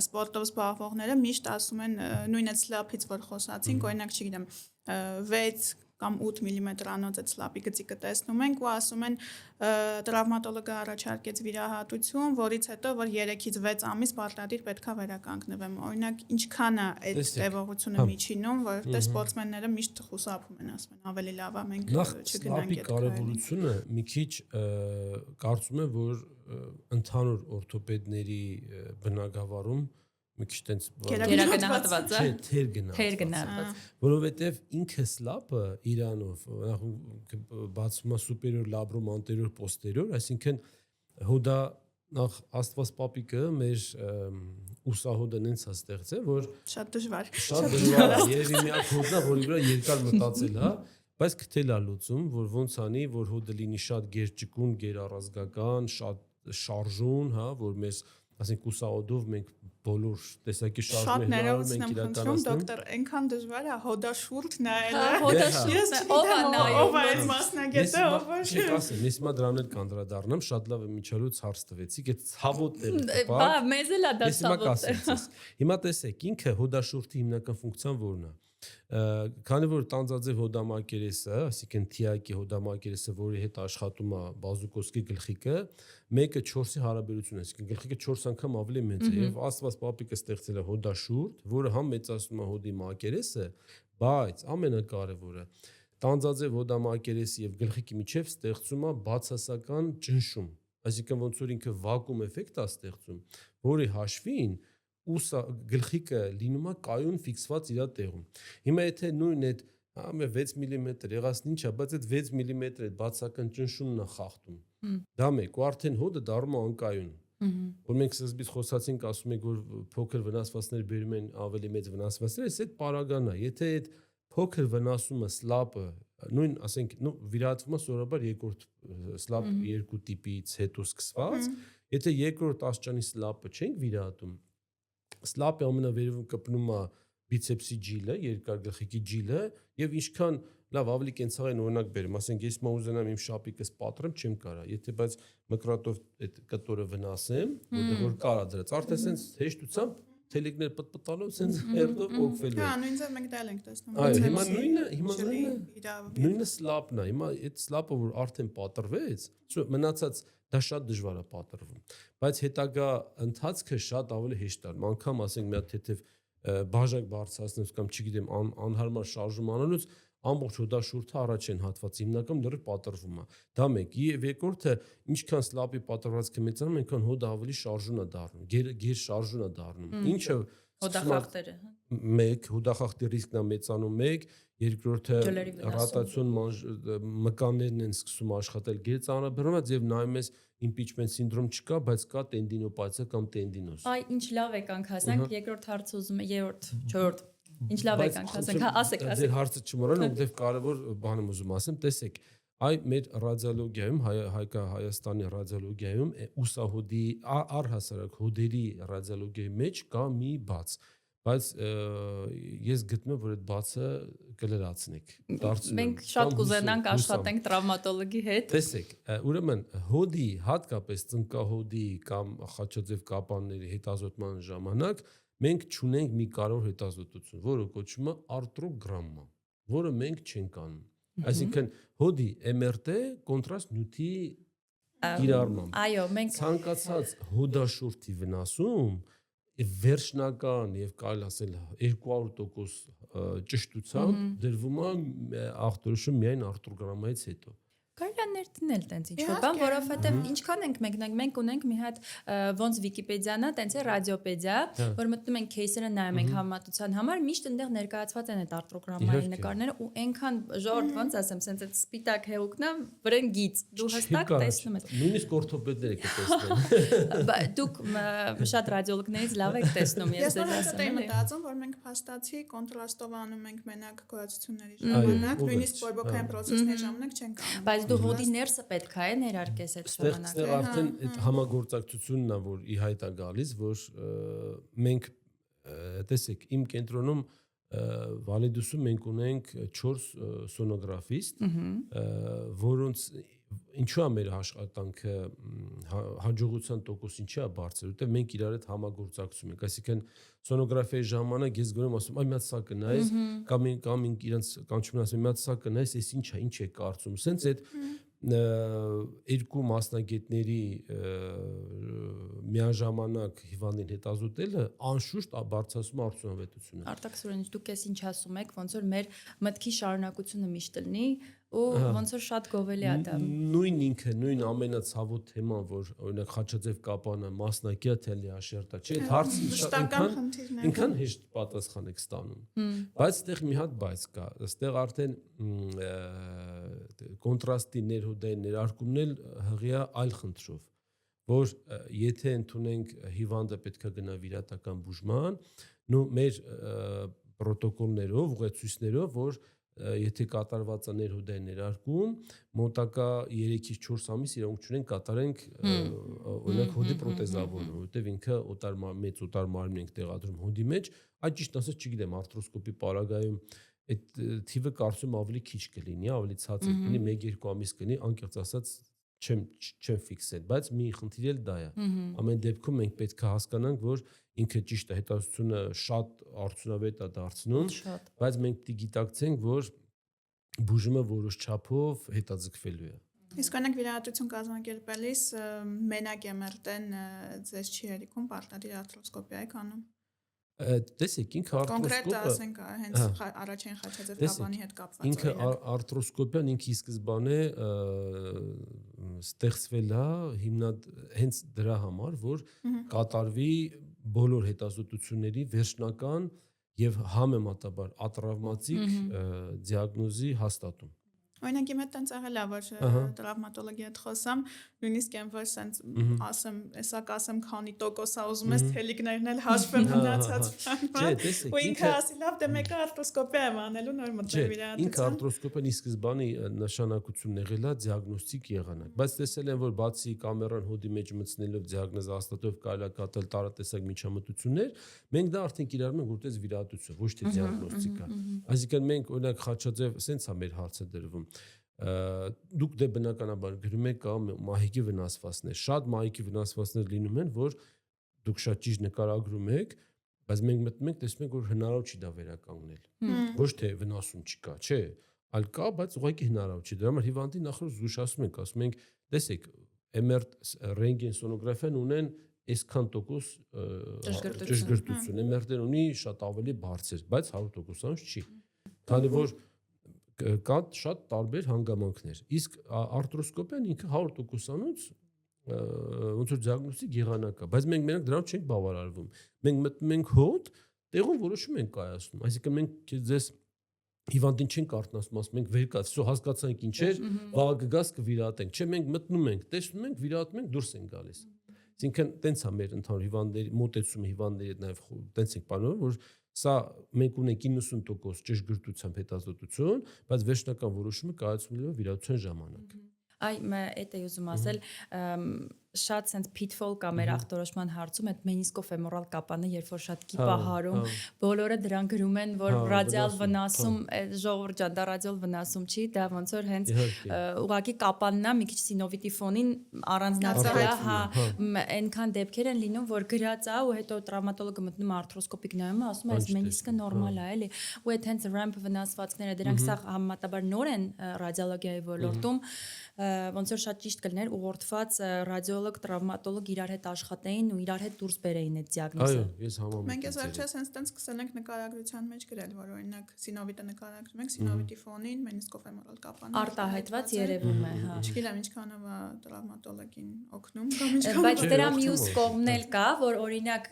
սպորտով զբաղվողները միշտ ասում են նույն այդ սլափից, որ խոսացինք, օրինակ չգիտեմ, 6 կամ 8 մմ-անոց այդ սլափի գծիկը տեսնում ենք ու ասում են տրավմատոլոգը առաջարկեց վիրահատություն, որից հետո որ 3-ից 6 ամիս պարտադիր պետքա վերականգնվեմ։ Օրինակ ինչքան է այդ տևողությունը միջինում, որովհետեւ սպորտսմենները միշտ խուսափում են, ասում են ավելի լավ է մենք չգնանք այդ կարևորությունը մի քիչ կարծում եմ, որ ընդհանուր օրթոպեդների բնագավառում մի քիչ տենց գերագնահատված է, թերգնահատված, որովհետև ինքը սլափը իրանով բացվում է superior labrum anterior posterior, այսինքն հոդա նախ Աստված պապիկը մեր ուսահոդը նենց է ստեղծել, որ շատ դժվար է, երևի միակ հոդն է, որի վրա երկար մտածել է, բայց քթել է լուծում, որ ոնց անի, որ հոդը լինի շատ գերճկուն, գերառազգական, շատ շարժուն, հա, որ մեզ ասենք ուսահոդով մենք բոլոր տեսակի շարժումներ ենք իրականացնում։ Դոկտոր, այնքան դժվար է հոդաշուրթ նայելը։ Հոդաշուրթը ով է նայում։ Ով է այդ մասնագետը, ով է։ Չի ասեմ, ես հիմա դրան էլ կանդրադառնամ, շատ լավ է միջալուց հարց տվեցիք, այդ ցավոտ տեղը։ Բա մեզ էլ է դա ցավոտ։ Հիմա տեսեք, ինքը հոդաշուրթի հիմնական ֆունկցիան որն է։ Քանի որ տանձաձև հոդամակերեսը, այսինքն թիակի հոդամակերեսը, որի հետ աշխատում է բազուկոսկի գլխիկը, 1:4-ի հարաբերություն է, այսինքն գլխիկը 4 անգամ ավելի մեծ է եւ Աստված պապիկը ստեղծել է հոդաշուրթ, որը համ մեծացնում է հոդի մակերեսը, բայց ամենակարևորը տանձաձև հոդամակերեսի եւ գլխիկի միջև ստեղծում է բացասական ճնշում, այսինքն ոնց որ ինքը վակուում էֆեկտ է ստեղծում, որի հաշվին ուսա գլխիկը լինում է կայուն ֆիքսված իր տեղում։ Հիմա եթե նույն այդ 6 մմ եղած ինչա, բայց այդ 6 մմ այդ բացական ճնշումն է խախտում։ Դա մեկ, ու արդեն հոդը դառնում է անկայուն։ Որ մենք սկզբից խոսացինք, ասում ենք, որ փոքր վնասվածքներ բերում են ավելի մեծ վնասվածքներ, այս այդ պարագան է։ Եթե այդ փոքր վնասումը սլապը նույն, ասենք, վիրահատումը սովորաբար երկրորդ սլապ 2 տիպից հետո սկսված, եթե երկրորդ աստիճանի սլապը չենք վիրահատում, սլապը ամենավերևում կպնում է բիցեպսի ջիլը, երկար գլխիկի ջիլը, եւ ինչքան լավ ավելի կենցաղային օրինակ բերեմ, ասենք ես մա ուզենամ իմ շապիկս պատրեմ, չեմ կարա, եթե բայց մկրատով այդ կտորը վնասեմ, որտեղ որ կարա դրած, արդեն sense հեշտությամբ թելիկներ պտպտալով sense հերթով օգվելու։ Հա, նույն ձև մենք դա ենք տեսնում։ Այո, հիմա նույնը սլապն է, հիմա այդ սլապը որ արդեն պատրվեց, մնացած դա շատ դժվար է պատրվում, բայց հետագա ընթացքը շատ ավելի հեշտ է, անգամ ասենք մի հատ թեթև բաժակ բարձրացնելուց կամ չգիտեմ անհարմար շարժում անելուց ամբողջ հոդաշուրթը առաջին հատված հիմնական դեռ պատրվում է։ Դա մեկ, եւ երկրորդը ինչքան սլապի պատրվածքը մեծանում, այնքան հոդը ավելի շարժուն է դառնում, գեր շարժուն է դառնում։ Ինչը հոդախախտերը, մեկ հոդախախտի ռիսկն է մեծանում, մեկ, երկրորդը ռոտացիոն մկաններն են սկսում աշխատել գեր ծանրաբեռնված եւ նայում ես impeachment syndrome չկա, բայց կա տենդինոպաթիա կամ տենդինոզ։ Այ ինչ լավ եք հասանք, երկրորդ հարցը ուզում եմ, երրորդ, չորրորդ։ Ինչ լավ եք հասանք, հա, ասեք։ Ձեր հարցը չմոռան, որովհետեւ կարևոր բան եմ ուզում ասեմ, տեսեք, այ մեր ռադիոլոգիայում, Հայաստանի ռադիոլոգիայում ուսահոդի առհասարակ հոդերի ռադիոլոգիայի մեջ կա մի բաց, բայց ես գտնում եմ, որ այդ բացը կլրացնենք։ Մենք շատ կուզենանք աշխատենք տրավմատոլոգի հետ։ Տեսեք, ուրեմն հոդի, հատկապես ծնկահոդի կամ խաչաձև կապանների հետազոտման ժամանակ մենք ունենք մի կարևոր հետազոտություն, որը կոչվում է արտրոգրամմա, որը մենք չենք անում։ Այսինքն հոդի MRT կոնտրաստ նյութի կիրառմամբ։ Այո, մենք ցանկացած հոդաշուրթի վնասում վերջնական եւ կարելի ասել 200% ճշտությամբ դրվում է ախտորոշում միայն արտրոգրամմայից հետո։ Կարելի է ներդնել տենց ինչ-որ բան, որովհետև ինչքան ենք մենք ունենք մի հատ ոնց Վիկիպեդիան է, տենց է ռադիոպեդիա, որ մտնում ենք кейսերը նայում ենք համատության համար, միշտ այնտեղ ներկայացված են այդ արտրոգրամմայի նկարները ու այնքան ժողովուրդ ոնց ասեմ, սենց այդ սպիտակ հեղուկն է, վրան գից, դու հստակ տեսնում ես։ Նույնիսկ օրթոպեդները կտեսնեն։ Դուք շատ ռադիոլոգներից լավ եք տեսնում, ես դες ասում եմ։ Ես մտածում, որ մենք փաստացի կոնտրաստով անում ենք մենակ գոյացությունների ժամանակ, նույնիսկ բորբոքային process-ների ժամանակ չենք անում։ Բայց դու հոդի ներսը պետք է ներարկես այդ ժամանակը։ Այստեղ արդեն այդ համագործակցությունն է, որ ի հայտ է գալիս, որ մենք տեսեք, իմ կենտրոնում Վալիդուսում մենք ունենք 4 սոնոգրաֆիստ, որոնց ինչու է մեր աշխատանքը հաջողության տոկոսը ինչի է բարձր, որտեղ մենք իրար հետ համագործակցում ենք, այսինքն սոնոգրաֆիայի ժամանակ ես գնում ասում, այ մի հատ սա կնայես, կամ իրենց կանչում ասում, մի հատ սա կնայես, այս ինչ է կարծում, սենց այդ երկու մասնագետների միաժամանակ հիվանդին հետազոտելը անշուշտ բարձրացում արդյունավետությունը։ Արտակ Սուրենիչ, դուք էս ինչ ասում եք, ոնց որ մեր մտքի շարունակությունը միշտ լինի ու ոնց որ շատ գովելի է դա։ Նույն ինքը, նույն ամենացավոտ թեման, որ օրինակ խաչաձև կապանը մասնակիա թե լիաշերտա, չէ, այդ հարցը ինքան հեշտ պատասխան եք ստանում։ Բայց այդտեղ մի հատ բայց կա, այստեղ արդեն կոնտրաստի ներհոդային ներարկումն էլ հղիա այլ խնդրով, որ եթե ընդունենք հիվանդը պետք է գնա վիրահատական բուժման, մեր պրոտոկոլներով, ուղեցույցներով, որ եթե կատարված է ներհոդային ներարկում, մոտակա 3-ից 4 ամիս իրենք չունեն կատարենք օրինակ հոդի պրոթեզավորումը, որովհետև ինքը մեծ օտար մարմին ենք տեղադրում հոդի մեջ, այդ ճիշտ ասած չգիտեմ, արթրոսկոպի պարագայում այդ թիվը կարծում ավելի քիչ կլինի, ավելի ցածր կլինի, 1-2 ամիս կլինի, անկեղծ ասած չեմ ֆիքսել, բայց մի խնդիր էլ դա է։ Ամեն դեպքում մենք պետք է հասկանանք, որ ինքը ճիշտ է, հետազոտությունը շատ արդյունավետ է դարձնում, բայց մենք պիտի գիտակցենք, որ բուժումը որոշ չափով հետաձգվելու է։ Իսկ անենք վիրահատություն կազմակերպելիս մենակ MRT-ն ձեզ չի հերիքում, պարտադիր արթրոսկոպիա եք անում։ Տեսեք, ինքը կոնկրետ ասենք հենց առաջին խաչաձև կապանի հետ կապված է։ Ինքը արթրոսկոպիան ինքը ի սկզբանե ստեղծվել է հենց դրա համար, որ կատարվի բոլոր հետազոտությունների վերջնական եւ համեմատաբար ատրավմատիկ դիագնոզի հաստատում։ Օրինակ իմ հետ տենց եղել է, որ տրավմատոլոգի հետ խոսամ, նույնիսկ եմ որ սենց ասեմ, հեսա կասեմ քանի տոկոս է ուզում ես թելիկներն էլ հաշվեմ մնացած բանը։ Ու ինքը ասի լավ, դե մեկը արտրոսկոպիա եմ անելու նոր մտնել վիրահատության։ Ինքը արտրոսկոպիան ի սկզբանե նշանակություն եղել է դիագնոստիկ եղանակ, բայց տեսել են որ բացի կամերան հոդի մեջ մտցնելով դիագնոզ հաստատելով կարելի է կատել տարատեսակ միջամտություններ, մենք դա արդեն կիրառում ենք որպես վիրահատություն, ոչ թե դիագնոստիկա։ Այսինքն մենք օրինակ Խաչաձև սենց է մեր հարցը դրվում դուք դե բնականաբար գրում եք կա մահիկի վնասվածքներ շատ մահիկի վնասվածքներ լինում են որ դուք շատ ճիշտ նկարագրում եք բայց մենք մտնում ենք տեսնում ենք որ հնարավոր չի դա վերականգնել ոչ թե վնասում չկա չէ այլ կա բայց ուղղակի հնարավոր չի դրա համար հիվանդի նախորդ զգուշացնում ենք ասում ենք տեսեք MR ռենտգեն սոնոգրաֆիան ունեն այսքան տոկոս ճշգրտություն MR-ն ունի շատ ավելի բարձր բայց 100%-անց չի քանի որ կա շատ տարբեր հանգամանքներ իսկ արտրոսկոպիան ինքը 100%-անոց ոնց որ դիագնոստիկ եղանակ է բայց մենք մենակ դրանով չենք բավարարվում մենք մտնում ենք հոդ տեղում որոշում ենք կայացնում այսինքն մենք ձեզ հիվանդին չենք արթնացնում ասում ենք վեր կա всё հասկացանք ինչ էր վաղ կգաս կվիրահատենք չէ մենք մտնում ենք տեսնում ենք վիրահատում ենք դուրս ենք գալիս այսինքն տենց է մեր ընդհանուր հիվանդների մոտեցումը հիվանդների հետ նաև տենց ենք պայմանավորվում որ սա մենք ունենք 90% ճշգրտությամբ հետազոտություն, բայց վերջնական որոշումը կայացվում է վիրահատության ժամանակ։ Այ էդ է ուզում ասել շատ sense pitfall կա մեր ախտորոշման հարցում այդ մենիսկոֆեմորալ կապանը երբ որ շատ կիպահարում բոլորը դրան գրում են որ ռադիալ վնասում ժողովուրդ ջան դա ռադիալ վնասում չի դա ոնց որ հենց ուղղակի կապանն է մի քիչ սինովիտի ֆոնին առանձնացել է հա այնքան դեպքեր են լինում որ գրած է ու հետո տրավմատոլոգը մտնում է արթրոսկոպիկ նայում է ասում է այս մենիսկը նորմալ է էլի ու այդ հենց ramp վնասվածքները դրանք սա համեմատաբար նոր են ռադիոլոգիայի ոլորտում ոնց որ շատ ճիշտ կլներ ուղղորդված ռադիոլոգ տրավմատոլոգ իրար հետ աշխատեին ու իրար հետ դուրս բերեին այդ դիագնոզը։ Այո, ես համոզում եմ։ Մենք այսօր հենց տենց սկսել ենք նկարագրության մեջ գրել, որ օրինակ սինովիտը նկարագրում ենք, սինովիտի ֆոնին մենիսկոֆեմորալ կապանը արտահայտված երևում է, հա։ Չգիտեմ ինչքանով է տրավմատոլոգին օգնում կամ ինչքանով։ Բայց դրա մյուս կողմն էլ կա, որ օրինակ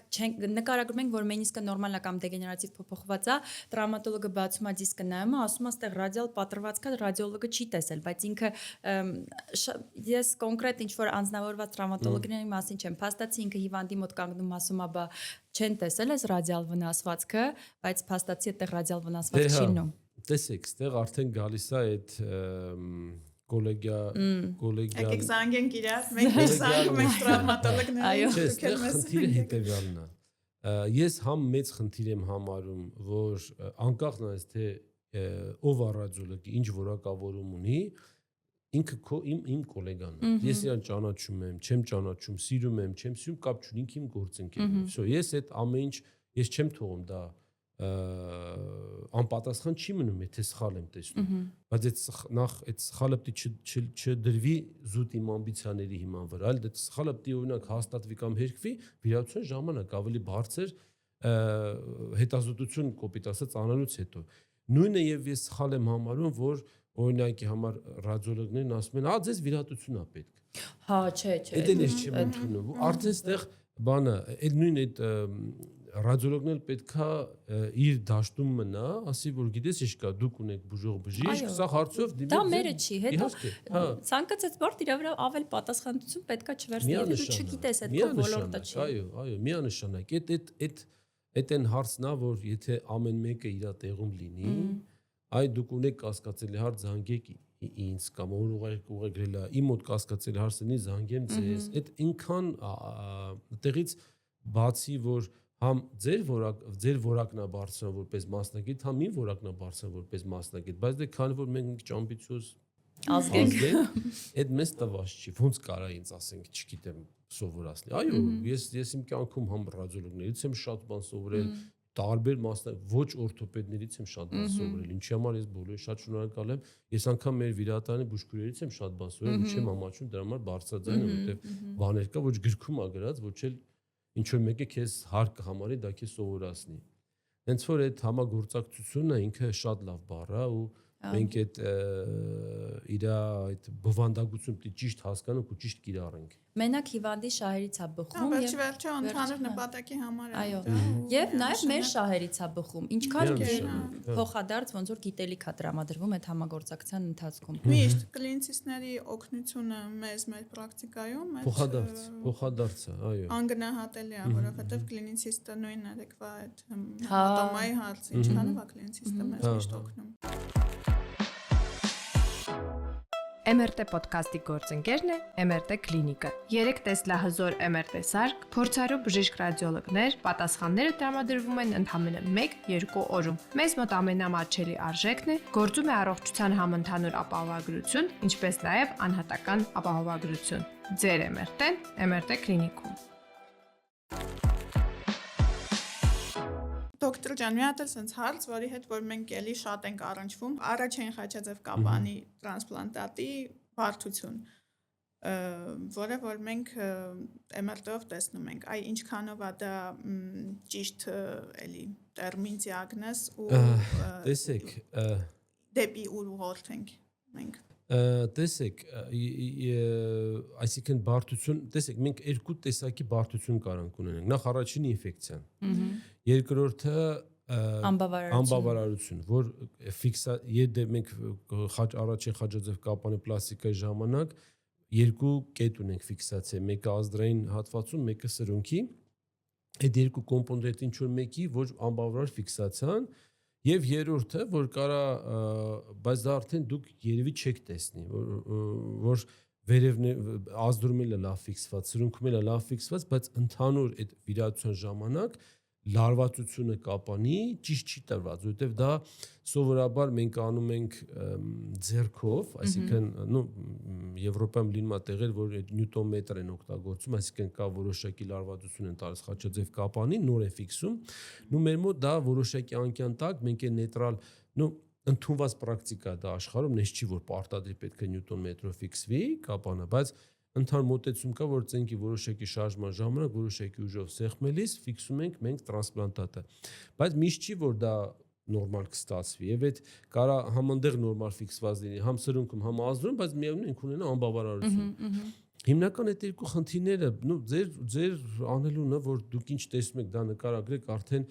նկարագրում ենք, որ մենիսկը նորմալ է կամ դեգեներատիվ փոփոխված է, տրավմատոլոգը բացում է դիսկը նայում է, ասում է, «Ստեղ ռադիալ պատրված կա, ռադիոլոգը չի տեսել», բայց ինքը ես կոնկրետ ինչ որ անձնավորված տրավմատոլոգների մասին չեմ փաստացի ինքը հիվանդի մոտ կանգնում ասում է, բա չեն տեսել այս ռադիալ վնասվածքը, բայց փաստացի այդտեղ ռադիալ վնասվածք չի լինում։ Տեսեք, այդտեղ արդեն գալիս է այդ կոլեգիա Եկեք զանգենք իրար, մենք զանգում ենք տրավմատոլոգներին։ Այո, այստեղ խնդիրը հետևյալն է։ Ես համ մեծ խնդիր եմ համարում, որ անկախ նայած թե ով է ռադիոլոգը, ինչ որակավորում ունի, ինքը քո իմ կոլեգան է։ Ես իրան ճանաչում եմ, չեմ ճանաչում, սիրում եմ, չեմ սիրում, կապ չունի, ինքը իմ գործընկերն է։ Всё, ես այդ ամեն ինչ ես չեմ թողում դա անպատասխան չի մնում, եթե սխալ եմ տեսնում։ Բայց այդ նախ այդ սխալը պետք է չդրվի զուտ իմ ամբիցիաների հիման վրա, այլ դա սխալը պետք է օրինակ հաստատվի կամ հերկվի վիրահատության ժամանակ ավելի բարձր հետազոտություն կոպիտ ասած անելուց հետո։ Նույնը եւ ես սխալ եմ համարում, որ օրինակի համար ռադիոլոգներն ասում են, «Ա ձեզ վիրահատություն է պետք»։ Հա, չէ։ Դա էլ ես չեմ ընդունում։ Արդեն այդտեղ բանը, այդ նույն այդ ռադիոլոգն էլ պետքա իր դաշտում մնա, ասի որ գիտես ինչ կա, դուք ունեք բուժող բժիշկ, սա հարցով դիմեք։ Դա մերը չի, հետո ցանկացած բարդ իր վրա ավել պատասխանատվություն պետքա չվերցնի, եթե դու չգիտես այդ քո ոլորտը չի։ Այո, միանշանակ։ Այդ այն հարցն է, որ եթե ամեն մեկը իր տեղում լինի, այ դուք ունեք կասկածելի հարց զանգեք ինձ կամ ուղղագրել է իմ մոտ կասկածելի հարցնի զանգեմ ձեզ այդ ինքան տեղից բացի որ համ ձեր որակն է բարձրանում որպես մասնագետ համ իմ որակն է բարձրանում որպես մասնագետ բայց դե քանի որ մենք ճամբիցիոզ ազգենք այդ մեծ տված չի ոնց կարա ինձ ասենք չգիտեմ սովորացնի այո ես իմ կյանքում համ ռադիոլոգներից եմ շատ բան սովորել տարբեր ոչ օրթոպեդներից եմ շատ բան սովորել ինչի համար ես բոլորին շատ շնորհակալ եմ ես անգամ մեր վիրահատանի բուժքույրերից եմ շատ բան սովորել չեմ ամաչում դրա համար բարձրաձայն եմ որտեվ բաներ կա ոչ գրքում ա գրած ոչ էլ ինչ որ մեկը քեզ հարկ կհամարի դա քեզ սովորացնի հենց որ այդ համագործակցությունը ինքը շատ լավ բառ է ու մենք այդ իր այդ բովանդակությունը պետք է ճիշտ հասկանանք ու ճիշտ կիրառենք մենակ հիվանդի շահերից է բխում վերջը ընդհանուր նպատակի համար է։ Այո, եւ նաեւ մեր շահերից է բխում։ Ինչքան փոխադարձ ոնց որ գիտելիք է տրամադրվում այդ համագործակցության ընթացքում։ Միշտ կլինիցիստների օգնությունը մեր պրակտիկայում փոխադարձ է, այո։ Անգնահատելի է, որովհետեւ կլինիցիստը նույնն է եկվա այդ հեմատոմայի հարցը, ինչքանով է կլինիցիստը մեզ միշտ օգնում։ MRT ոդքասթի գործընկերն է MRT կլինիկը։ 3 տեսլահզոր MRT սարք, փորձառու բժիշկ ռադիոլոգներ, պատասխանները տրամադրվում են ընդամենը 1-2 օրում։ Մեզ մոտ ամենամատչելի արժեքն է գործում է առողջության համընդհանուր ապահովագրություն, ինչպես նաև անհատական ապահովագրություն։ Ձեր MRT-ն MRT կլինիկում։ Դոկտոր ջան, մի հատ էլ sense հարց, որի հետ որ մենք էլի շատ ենք առնչվում, առաջին խաչաձև կապանի տրանսպլանտատի բարդություն, որը որ մենք MRT-ով տեսնում ենք, այ ինչքանով է դա ճիշտ էլի տերմին դիագնոզ ու տեսեք, դեպի ուր ուղղորդենք մենք։ Տեսեք, այսինքն բարդություն, տեսեք, մենք երկու տեսակի բարդություն կարանք ունենանք։ Նախ առաջինը ինֆեկցիան։ Երկրորդը անբավարարություն, որ եթե մենք առաջին խաչաձև կապանի պլաստիկայի ժամանակ երկու կետ ունենք ֆիքսացիա, մեկը ազդրային հատվածում, մեկը սրունքի։ Այդ երկու կոմպոնենտի ինչ որ մեկի ոչ անբավարար ֆիքսացիան եւ երրորդը, որ կարա, բայց դա արդեն դուք երևի չեք տեսնի, որ վերևն ազդուրում է լավ ֆիքսված, սրունքում է լավ ֆիքսված, բայց ընդհանուր այդ վիրահատության ժամանակ լարվածությունը կապանի ճիշտ չի տրված, որովհետև դա սովորաբար մենք անում ենք ձեռքով, այսինքն, Եվրոպայում լինում է տեղեր, որ նյուտոնմետր են օգտագործում, այսինքն կա որոշակի լարվածություն են տալիս խաչաձև կապանին, նոր է ֆիքսում, մեր մոտ դա որոշակի անկյան տակ մենք է նեյտրալ, ընդունված պրակտիկա դա աշխարհում, նես չի որ պարտադիր պետք է նյուտոնմետրով ֆիքսվի կապանը, բայց ընդհանուր մոտեցում կա, որ ծնկի որոշակի շարժման ժամանակ որոշակի ուժով սեղմելիս ֆիքսում ենք մենք տրանսպլանտատը։ Բայց միշտ չի որ դա նորմալ կստացվի, եւ այդ կարա համընդեղ նորմալ ֆիքսված լինի, համ սրունքում, համ ազդրում, բայց միևնույն ունենա անբավարարություն։ Հիմնական այդ երկու խնդիրները, ձեր անելունը, որ դուք ինչ տեսնում եք, դա նկարագրեք արդեն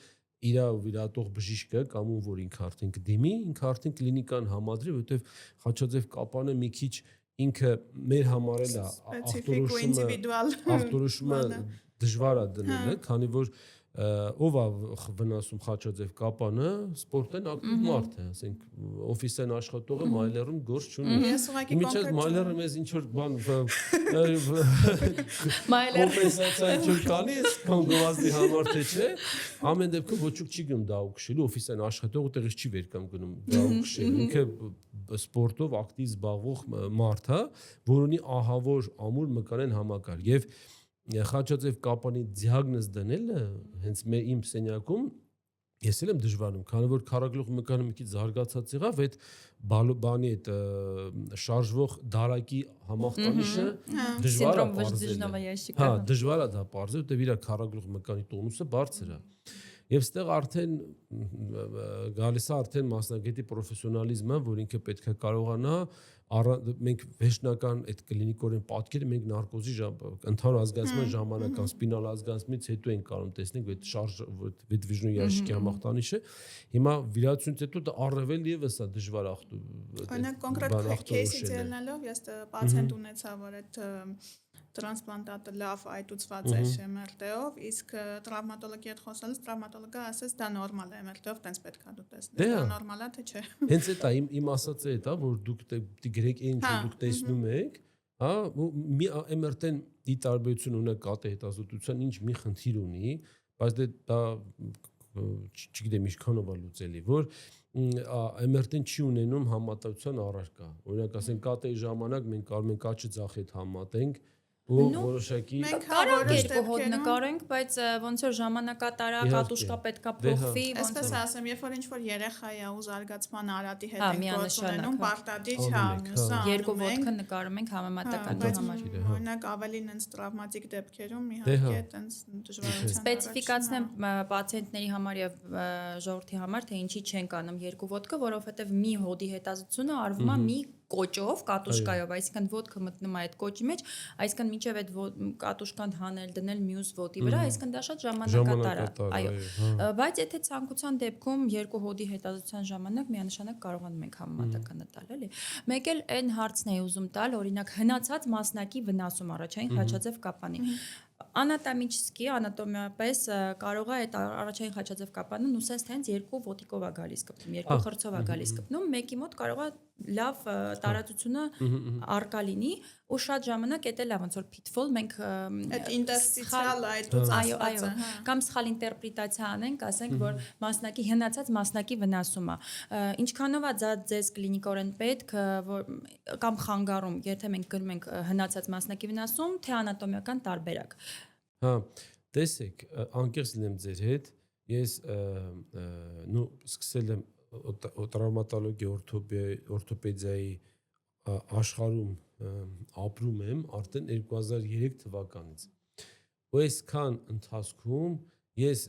իր վիրահատող բժիշկը կամ ում որ ինքը արդեն կդիմի, ինքը արդեն կլինիկան համադրի, որովհետեւ խաչաձև կապանը մի քիչ ինքը մեր համար էլ ախտորոշումը դժվար է դնել, քանի որ ով է վնասում խաչաձև կապանը, սպորտեն ակտիվ մարդ է, ասենք օֆիսային աշխատողը մայլերում գործ չունի։ Միջած մայլերը մեզ ինչ որ բան կոմպենսացիա ինչ կանի, կամ գովազդի համար թե չէ, ամեն դեպքում ոչ ոք չի գնում դա ուղղելու, օֆիսային աշխատողը տեղից չի վեր կամ գնում դա ուղղելու, ինքը սպորտով ակտիվ զբաղվող մարդ է, որ ունի ահավոր ամուր մկանեն համակարգ եւ խաչաձև կապանի դիագնոզ դնելը հենց իմ սենյակում ես էլ եմ դժվարում, քանի որ քառագլուխ մկանը մի քիչ զարգացած եղավ, այդ բանի այդ շարժվող դարակի համախտանիշը դժվար է բարձել։ Հա, դժվար է դա բարձել, որտեղ իր քառագլուխ մկանի տոնուսը բարձր է։ Եվ ստեղ արդեն գալիս է արդեն մասնագետի պրոֆեսիոնալիզմը, որ ինքը պետք է կարողանա մենք վերջնական այդ կլինիկորեն պատկերը մենք նարկոզի ընդհանուր ազգացման ժամանակ կամ սպինալ ազգացումից հետո ենք կարող տեսնենք այդ շարժ այդ վիժնու ящики համախտանիշը հիմա վիրահատությունից հետո դա առավել եւս է դժվար օրինակ կոնկրետ кейսից ելնելով ես պացիենտ ունեցա որ այդ տրանսպլանտատը լավ այտուցված է MRT-ով, իսկ տրավմատոլոգի հետ խոսելուց տրավմատոլոգը ասեց դա նորմալ է MRT-ով, տենց պետք է դու տեսնես, դա նորմալ է թե չէ։ Հենց այդ է իմ ասածը այդ է, որ դուք գրեք այն ինչ դուք տեսնում եք, հա, մի MRT-ն ի տարբերություն ունի կատե հետազոտության ինչ մի խնդիր ունի, բայց դա չգիտեմ ինչքանով է լուծելի, որ MRT-ն չի ունենում համատեղության առարկա։ Օրինակ ասենք կատեի ժամանակ մենք կարող ենք աչի ձախ հետ համատենք ու որոշակի կարանք երկու հոտ նկարենք, բայց ոնց որ ժամանակատարակ կատուշկա պետքա փոխվի, ոնց որ ասեմ, երբ որ ինչ որ երեխա է ու զարգացման արատի հետ ենք գործ ունենում, պարտադիր մյուսը երկու ոտքը նկարում ենք համեմատականի համար։ Օրինակ ավելի նենց տրավմատիկ դեպքերում իհարկե այտենց դժվարություն։ Սպეციფიკացնեմ պացիենտների համար եւ ժողովրդի համար, թե ինչի չենք անում երկու ոտքը, որովհետեւ մի հոդի հետազոտությունը արվում է մի կոճով, կատուշկայով, այսինքն ոդկը մտնում է այդ կոճի մեջ, այսինքն մինչև այդ կատուշկան հանել, դնել մյուս ոտի վրա, այսինքն դա շատ ժամանակատար է, այո։ Բայց եթե ցանկության դեպքում երկու հոդի հետազոտության ժամանակ միանշանակ կարողանում ենք համեմատականը տալ, էլի։ Մեկ էլ այն հարցն է ուզում տալ, օրինակ հնացած մասնակի վնասում առաջային խաչաձև կապանի։ Անատոմիչսկի, անատոմիապես կարող է այդ առաջային խաչաձև կապանը նույնիսկ հենց երկու ոտիկով է գալիս կպնում, երկու խրձով է գալիս կպնում, մեկի մոտ կարող է լավ տարածությունը արկա լինի ու շատ ժամանակ դա լավ ոնց որ pitfall մենք այդ ինտերստիցիալ այդուց այո, կամ սխալ ինտերպրետացիա անենք, ասենք որ մասնակի հնացած մասնակի վնասում է։ Ինչքանով է դա ձեզ կլինիկորեն պետք կամ խանգարում, եթե մենք գրում ենք հնացած մասնակի վնասում, թե անատոմիական տարբերակ։ Հա, տեսեք, անկեղծ լինեմ ձեր հետ, ես սկսել եմ տրավմատոլոգիա օրթոպեդիայի աշխարհում ապրում եմ արդեն 2003 թվականից։ Ու այսքան ընթացքում ես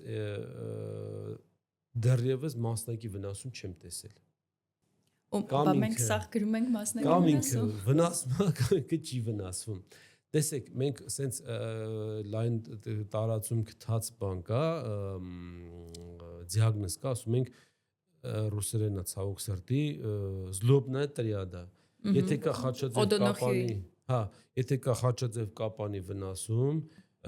դեռևս մասնակի վնասում չեմ տեսել։ Կամ մենք սաղ գրում ենք մասնակի կամ ինքը վնասում, կամ ինքը չի վնասվում։ Տեսեք, մենք սենց լայն տարածում գտած բան կա, դիագնոզ կա, ասում ենք ռուսերենը ցավոք սրտի զլոբնա տրիադա։ Եթե կա խաչաձև կապանի, հա, եթե կա խաչաձև կապանի վնասում,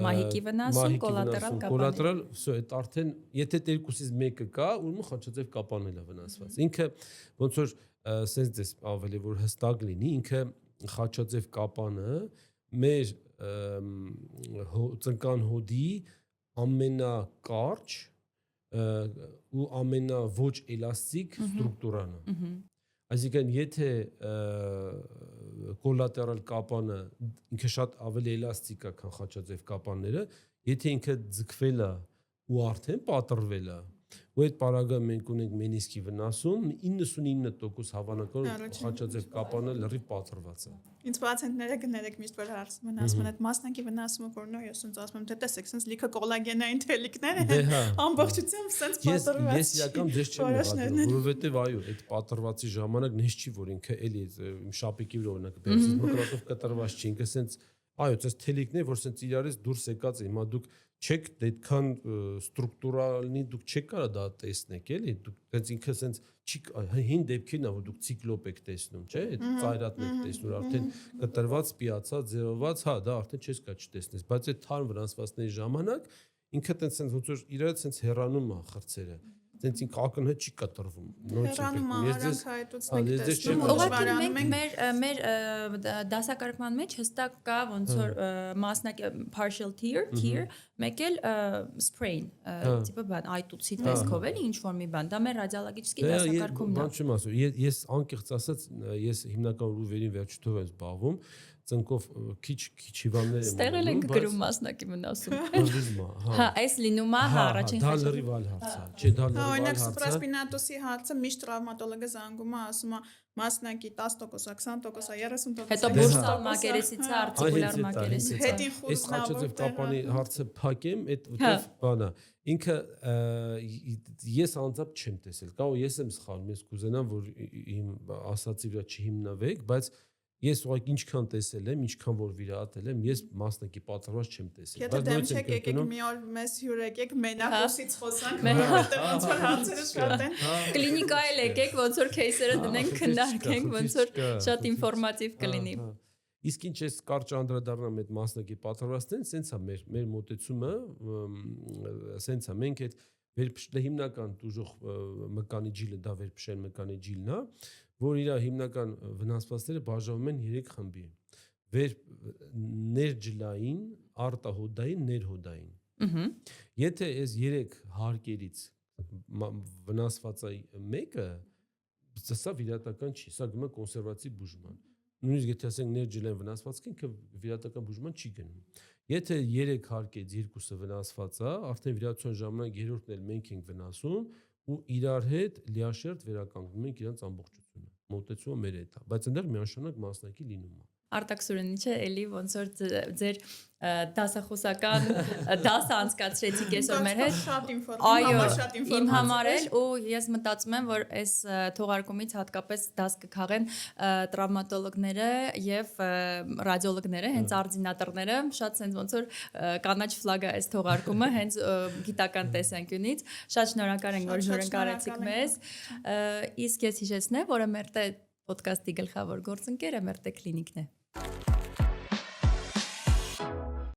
մահիկի վնասում, կոլատերալ, վсё, այդ արդեն եթե երկուսից մեկը կա, ուրեմն խաչաձև կապանն է վնասված։ Ինքը ոնց որ սենց դες ավելի որ հստակ լինի, ինքը խաչաձև կապանը մեր ծնկան հոդի ամենակարճ ու ամենավոչ էլաստիկ ստրուկտուրան է։ Այսինքն եթե կոլատերալ կապանը ինքը շատ ավելի էլաստիկ է, քան խաչաձև կապանները, եթե ինքը ձգվել է ու արդեն պատռվել է, ու այդ պարագայում մենք ունենք մենիսկի վնասում, 99% հավանական խաչաձև կապանը լրիվ պատռված է։ Ինձ պացիենտները գներեք միշտ որ հարցում են, ասում են այդ մասնակի վնասումը որն է, ես ինձ ասում եմ, թե տեսեք, sense լիքը կոլագենային թելիկներ են, ամբողջությամբ sense պատռված։ Ես իրական դες չեմ եղել, որովհետև այո, այդ պատռվածի ժամանակ նես չի որ ինքը էլի շապիկի վրա օրինակ բերես մկրատով կտրված չի, ինքը sense այո, sense թելիկներ, որ sense իրարից դուրս եկած է, հիմա դուք չեք այդքան ստրուկտուրալնի դուք չեք կարա դա տեսնեք, էլի, դուք sense ինքը sense չի հին դեպքերն է որ դուք ցիկլոպ եք տեսնում, չէ՞, այդ ծայրատն եք տեսնում, արդեն կտրված, պիացած, ձևված, հա, դա արդեն չես կա չտեսնես, բայց այդ թարմ վնասվածքների ժամանակ ինքը տենց ոնց որ իրար sense հեռանում է խրձերը, sense ինքը ակնհայտ չի կտրվում։ Հեռանում արանք հայտուցնեք տեսնում, ուղղակի մեր դասակարգման մեջ հստակ կա ոնց որ մասնակի partial tear, մեկ էլ sprain, տիպը բան, այտուցի տեսքով էլի ինչ որ մի բան, դա մեր ռադիոլոգիչի դասակարգումն է։ Բան չեմ ասում, ես անկեղծ ասած, ես հիմնական ռուվերին վերջույթով եմ զբաղվում, ծնկով քիչ հիվանդներ եմ։ Ստեղել ենք գրում մասնակի վնասում։ Հա, այս լինում է առաջին դա լրիվ այլ հարց է։ Չէ, դա լրիվ այլ հարց է։ Օրինակ սուպրասպինատուսի հարցը միշտ տրավմատոլոգը զանգում է, ասում է մասնակի 10%, 20%, 30%։ Հետո բուրսալ մակերեսից է, արտիկուլար մակերեսից է։ Հետին Այս խաչաձև կապանի հարցը փակեմ, այդ բանը։ Ինքը ես անձամբ չեմ տեսել, կա ու ես եմ սխալվում, ես կուզենամ որ իմ ասացի վրա չհիմնվեք, բայց ես ուղղակի ինչքան տեսել եմ, ինչքան որ վիրահատել եմ, ես մասնակի պատրված չեմ տեսել։ Եթե դեմ չեք եկեք մի օր մեզ հյուր եկեք, մենակուսից խոսանք, որտեղ ոնց որ հարցերը շատ են։ Կլինիկայել եկեք, ոնց որ кейսերը դնենք, քննարկենք, ոնց որ շատ ինֆորմատիվ կլինի։ Իսկ ինչ ես կարճ անդրադառնամ այդ մասնակի պատրվաստին, սենց է մեր մոտեցումը, սենց է մենք այդ վերփշտը հիմնական դուժող մկանի ջիլը դա վերփշեն մկանի ջիլն է, որ իր հիմնական վնասվածքները բաժանվում են 3 խմբի։ Ներջլային, արտահոդային, ներհոդային։ Եթե այս 3 հարկերից վնասվածայի մեկը, սա վիրահատական չի, սա գնում է կոնսերվատիվ բուժման։ Նույնիսկ եթե ասենք ներջլային վնասվածքը ինքը վիրահատական բուժման չի գնում։ Եթե 3 հարկից 2-ը վնասված է, արդեն վիրահատության ժամանակ երրորդն էլ մենք ենք վնասում ու իրար հետ լիաշերտ վերականգնում ենք իրանց ամբողջությունը։ Մոտեցումը մեր հետ է, բայց այնտեղ միանշանակ մասնակի լինում է։ Արտակ Սուրենիչը էլի ոնց որ ձեր դասախոսական դասը անցկացրեցիք այսօր մեր հետ։ Շատ Այո, շատ իմ համար էլ ու ես մտածում եմ, որ այս թողարկումից հատկապես դաս կքաղեն տրավմատոլոգները եւ ռադիոլոգները, հենց արձինատորները, շատ sense ոնց որ կանաչ ֆլագա այս թողարկումը հենց գիտական տեսանկյունից։ Շատ շնորհակալ ենք, որ հյուրընկալեցիք մեզ։ Իսկ ես հիշեցնեմ, որ Էմերտե ոդկասթի գլխավոր գործընկերը Էմերտե կլինիկն է։